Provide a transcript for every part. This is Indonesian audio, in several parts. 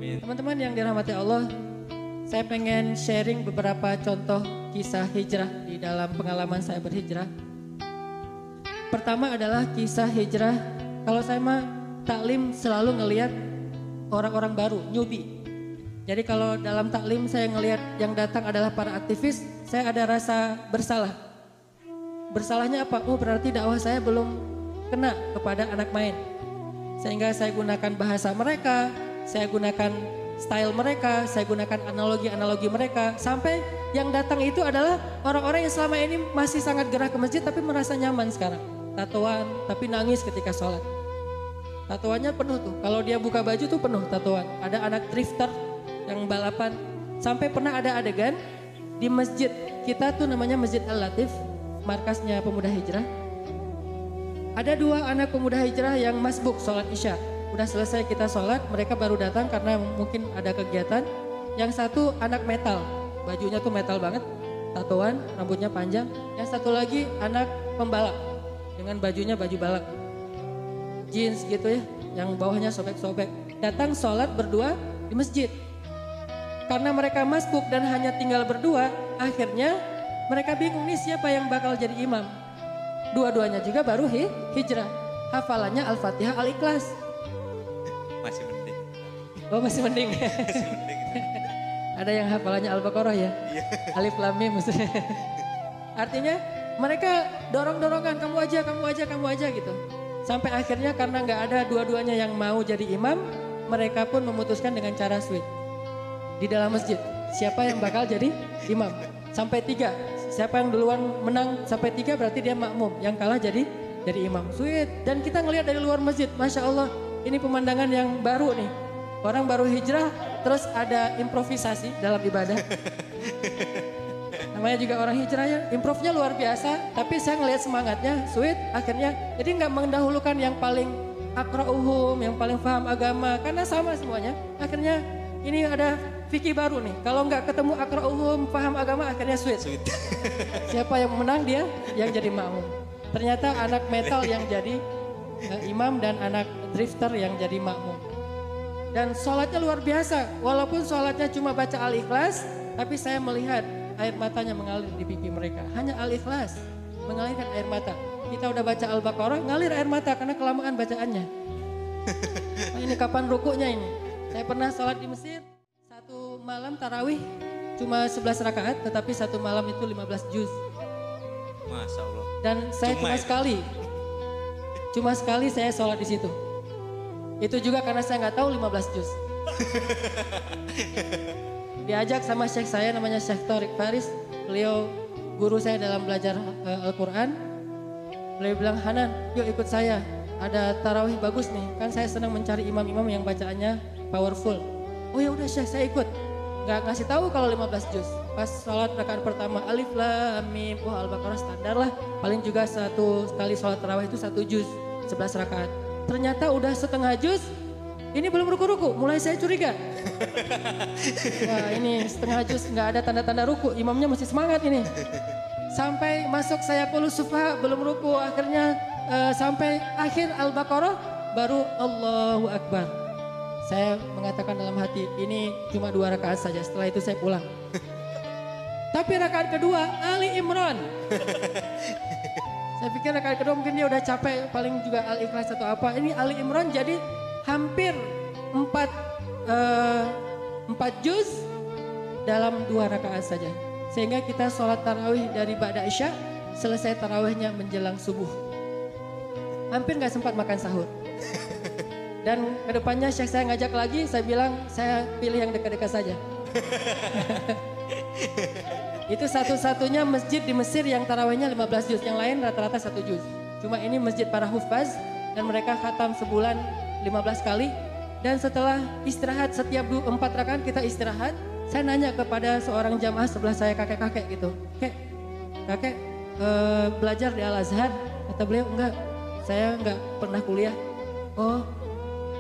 Amin. Teman-teman yang dirahmati Allah, saya pengen sharing beberapa contoh kisah hijrah di dalam pengalaman saya berhijrah. Pertama adalah kisah hijrah, kalau saya mah taklim selalu ngelihat orang-orang baru, newbie. Jadi kalau dalam taklim saya ngelihat yang datang adalah para aktivis, saya ada rasa bersalah. Bersalahnya apa? Oh berarti dakwah saya belum kena kepada anak main. Sehingga saya gunakan bahasa mereka, saya gunakan style mereka, saya gunakan analogi-analogi mereka. Sampai yang datang itu adalah orang-orang yang selama ini masih sangat gerah ke masjid tapi merasa nyaman sekarang. Tatoan tapi nangis ketika sholat. Tatoannya penuh tuh, kalau dia buka baju tuh penuh tatoan. Ada anak drifter yang balapan. Sampai pernah ada adegan di masjid kita tuh namanya Masjid Al-Latif, markasnya pemuda hijrah. Ada dua anak pemuda hijrah yang masbuk sholat isya. Udah selesai kita sholat, mereka baru datang karena mungkin ada kegiatan. Yang satu anak metal, bajunya tuh metal banget, tatoan, rambutnya panjang. Yang satu lagi anak pembalap, dengan bajunya baju balap. Jeans gitu ya, yang bawahnya sobek-sobek. Datang sholat berdua di masjid. Karena mereka masbuk dan hanya tinggal berdua, akhirnya mereka bingung nih siapa yang bakal jadi imam. Dua-duanya juga baru hijrah. Hafalannya Al-Fatihah, Al-Ikhlas. Masih mending. Oh masih mending. Masih mending. Ada yang hafalannya Al-Baqarah ya? Iya. Alif Lam Mim. Artinya mereka dorong-dorongan, kamu aja gitu. Sampai akhirnya karena nggak ada dua-duanya yang mau jadi imam, mereka pun memutuskan dengan cara sweet. Di dalam masjid, siapa yang bakal jadi imam? Sampai 3, siapa yang duluan menang sampai 3 berarti dia makmum. Yang kalah jadi imam. Sweet. Dan kita ngelihat dari luar masjid, Masya Allah, ini pemandangan yang baru nih. Orang baru hijrah, terus ada improvisasi dalam ibadah. Namanya juga orang hijrah ya, improvnya luar biasa. Tapi saya ngelihat semangatnya, sweet. Akhirnya, jadi nggak mendahulukan yang paling akra'uhum, yang paling paham agama. Karena sama semuanya. Akhirnya ini ada fikih baru nih. Kalau nggak ketemu akra'uhum, paham agama, akhirnya sweet. Siapa yang menang dia yang jadi makmum. Ternyata anak metal yang jadi imam dan anak drifter yang jadi makmum. Dan sholatnya luar biasa. Walaupun sholatnya cuma baca Al-Ikhlas, tapi saya melihat air matanya mengalir di pipi mereka. Hanya Al-Ikhlas mengalirkan air mata. Kita udah baca Al-Baqarah, ngalir air mata karena kelamaan bacaannya. Nah, ini kapan rukuknya ini? Saya pernah sholat di Mesir, satu malam tarawih cuma 11 rakaat, tetapi satu malam itu 15 juz. Masya Allah. Dan saya cuma sekali saya sholat di situ. Itu juga karena saya nggak tahu 15 juz. Diajak sama syekh saya namanya Syekh Thorik Faris. Beliau guru saya dalam belajar Al-Quran. Beliau bilang, Hanan yuk ikut saya. Ada tarawih bagus nih. Kan saya senang mencari imam-imam yang bacaannya powerful. Oh ya udah Syekh saya ikut. Gak ngasih tahu kalau 15 juz. Pas sholat rakaat pertama Alif Lam Mim. Wah Al-Baqarah standar lah. Paling juga satu kali sholat tarawih itu 1 juz. 11 rakaat. Ternyata udah setengah juz. Ini belum ruku-ruku, mulai saya curiga. Wah ini setengah juz nggak ada tanda-tanda ruku, imamnya masih semangat ini. Sampai masuk saya qulus sufaha belum ruku, akhirnya sampai akhir Al-Baqarah baru Allahu Akbar. Saya mengatakan dalam hati, ini cuma 2 rakaat saja, setelah itu saya pulang. Tapi rakaat kedua Ali Imran. Saya pikir rakaat kedua mungkin dia udah capek, paling juga Al-Ikhlas atau apa. Ini Ali Imran jadi hampir 4 juz dalam 2 rakaat saja. Sehingga kita sholat tarawih dari Ba'da Isya, selesai tarawihnya menjelang subuh. Hampir gak sempat makan sahur. Dan kedepannya Syekh saya ngajak lagi, saya bilang saya pilih yang dekat-dekat saja. Itu satu-satunya masjid di Mesir yang tarawihnya 15 juz, yang lain rata-rata 1 juz. Cuma ini masjid para hufaz dan mereka khatam sebulan 15 kali. Dan setelah istirahat setiap 4 rakaat kita istirahat, saya nanya kepada seorang jamaah sebelah saya kakek-kakek gitu. Kakek belajar di Al-Azhar? Kata beliau enggak, saya enggak pernah kuliah. Oh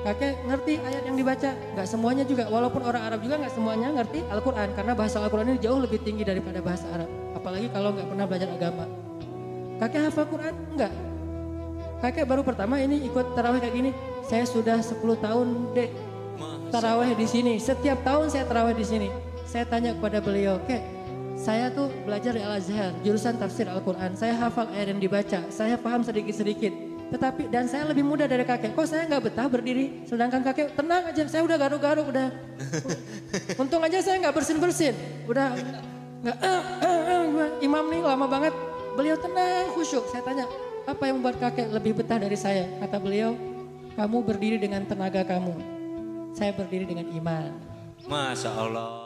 kakek ngerti ayat yang dibaca? Enggak semuanya juga, walaupun orang Arab juga enggak semuanya ngerti Al-Quran. Karena bahasa Al-Quran ini jauh lebih tinggi daripada bahasa Arab. Apalagi kalau enggak pernah belajar agama. Kakek hafal Quran? Enggak. Kakek baru pertama ini ikut tarawih kayak gini. Saya sudah 10 tahun dek. taraweh di sini. Setiap tahun saya taraweh di sini. Saya tanya kepada beliau, Kek, saya tuh belajar di Al-Azhar, jurusan tafsir Al-Quran. Saya hafal ayat yang dibaca, saya paham sedikit-sedikit. Tetapi, dan saya lebih muda dari kakek. Kok saya nggak betah berdiri? Sedangkan kakek, tenang aja, saya udah garuk-garuk, udah. Untung aja saya nggak bersin-bersin. Udah, nggak, imam nih lama banget. Beliau tenang, khusyuk. Saya tanya, apa yang membuat kakek lebih betah dari saya? Kata beliau, kamu berdiri dengan tenaga kamu. Saya berdiri dengan iman. Masya Allah.